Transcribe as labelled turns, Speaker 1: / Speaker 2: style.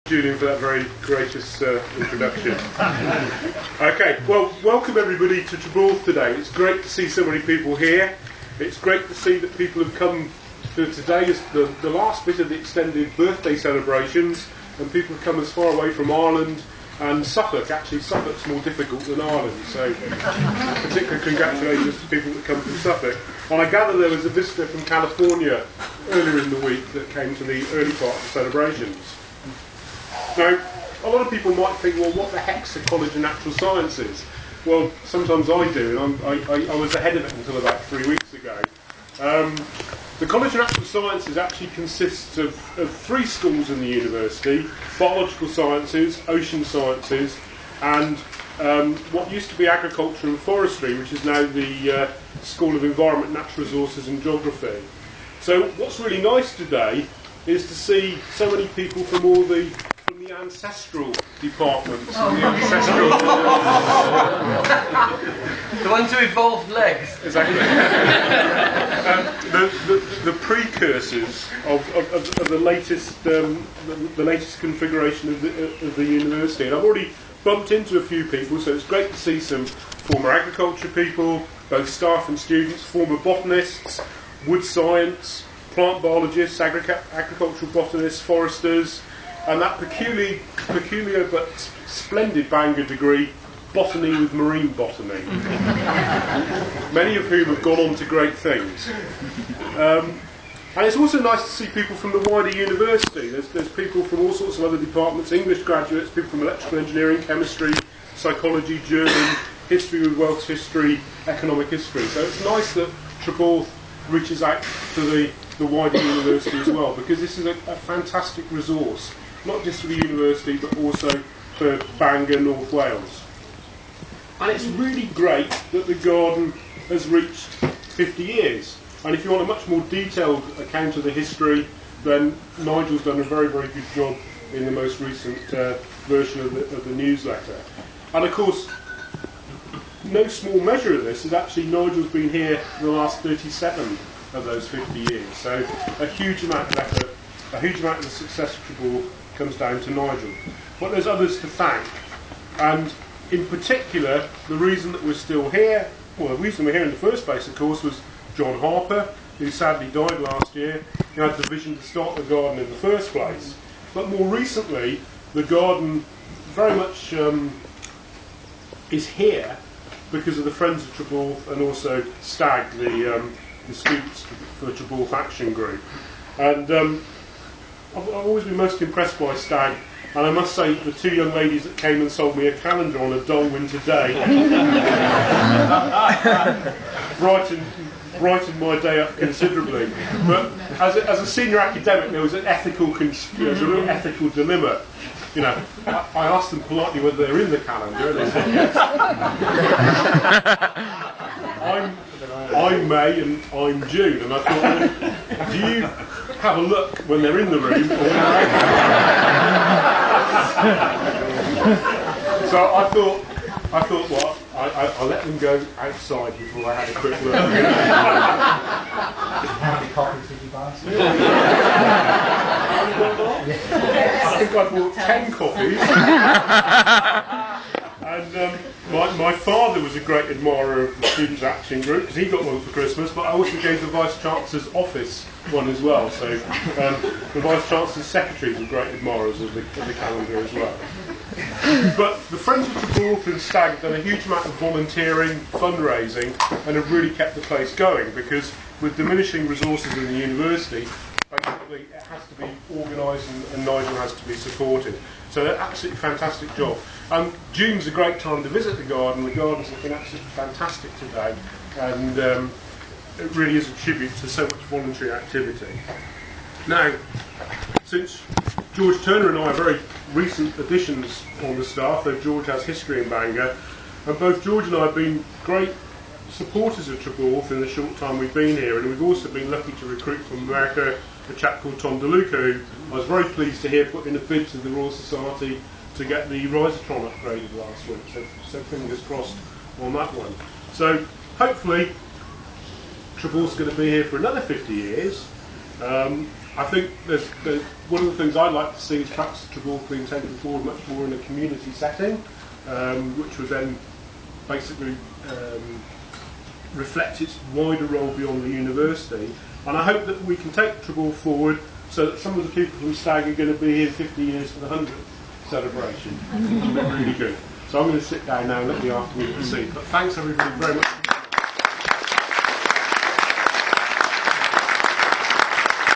Speaker 1: Julian, for that very gracious introduction. Okay, well, welcome everybody to Treborth today. It's great to see so many people here. It's great to see that people have come to today as the last bit of the extended birthday celebrations, and people have come as far away from Ireland and Suffolk. Actually, Suffolk's more difficult than Ireland, so particular congratulations to people that come from Suffolk. And I gather there was a visitor from California earlier in the week that came to the early part of the celebrations. Now, a lot of people might think, well, what the heck's the College of Natural Sciences? Well, sometimes I do, and I was ahead of it until about 3 weeks ago. The College of Natural Sciences actually consists of 3 schools in the university: biological sciences, ocean sciences, and what used to be agriculture and forestry, which is now the School of Environment, Natural Resources and Geography. So what's really nice today is to see so many people from all the ancestral departments. And the ancestral
Speaker 2: the ones who evolved legs.
Speaker 1: Exactly. The precursors of the latest configuration of the university. And I've already bumped into a few people, so it's great to see some former agriculture people, both staff and students, former botanists, wood science, plant biologists, agricultural botanists, foresters, and that peculiar but splendid Bangor degree, botany with marine botany. Many of whom have gone on to great things. And it's also nice to see people from the wider university. There's people from all sorts of other departments, English graduates, people from electrical engineering, chemistry, psychology, German, history with Welsh history, economic history. So it's nice that Treborth reaches out to the wider university as well, because this is a fantastic resource, not just for the university but also for Bangor, North Wales. And it's really great that the garden has reached 50 years. And if you want a much more detailed account of the history, then Nigel's done a very, very good job in the most recent version of the newsletter. And of course, no small measure of this is actually Nigel's been here for the last 37 of those 50 years. So a huge amount of effort, a huge amount of the success of Treborth comes down to Nigel. But there's others to thank. And in particular, the reason that we're still here, well, the reason we're here in the first place, of course, was John Harper, who sadly died last year. He had the vision to start the garden in the first place. But more recently, the garden very much is here because of the Friends of Treborth and also STAG, the Students for the Treborth Action Group. And I've always been most impressed by STAG, and I must say the 2 young ladies that came and sold me a calendar on a dull winter day brightened my day up considerably. But as a senior academic, there was an ethical dilemma. You know, I asked them politely whether they're in the calendar, and they said yes. I'm May and I'm June, and I thought, well, do you have a look when they're in the room? Or when they're So I thought, well, I let them go outside before I had a quick look.
Speaker 3: How many copies did you buy?
Speaker 1: I think I bought 10 copies. And my father was a great admirer of the Students' Action Group because he got one for Christmas, but I also gave the Vice-Chancellor's office one as well. So the Vice-Chancellor's secretaries were great admirers of the calendar as well. But the Friends of Treborth and STAG have done a huge amount of volunteering, fundraising, and have really kept the place going, because with diminishing resources in the university, basically it has to be organised and Nigel has to be supported. So they're absolutely fantastic job. June's a great time to visit the garden. The garden's looking absolutely fantastic today, and it really is a tribute to so much voluntary activity. Now, since George Turner and I are very recent additions on the staff, though George has history in Bangor, and both George and I have been great supporters of Treborth in the short time we've been here, and we've also been lucky to recruit from America a chap called Tom DeLuca, who I was very pleased to hear put in a bid to the Royal Society to get the Risotron upgraded last week, so fingers crossed on that one. So hopefully Treborth's going to be here for another 50 years, I think there's one of the things I'd like to see is perhaps Treborth being taken forward much more in a community setting, which would then basically reflect its wider role beyond the university. And I hope that we can take Treborth forward so that some of the people from Stag are going to be in 50 years for the 100th celebration. It'll be really good. So I'm going to sit down now and let the afternoon proceed. But thanks everybody very much.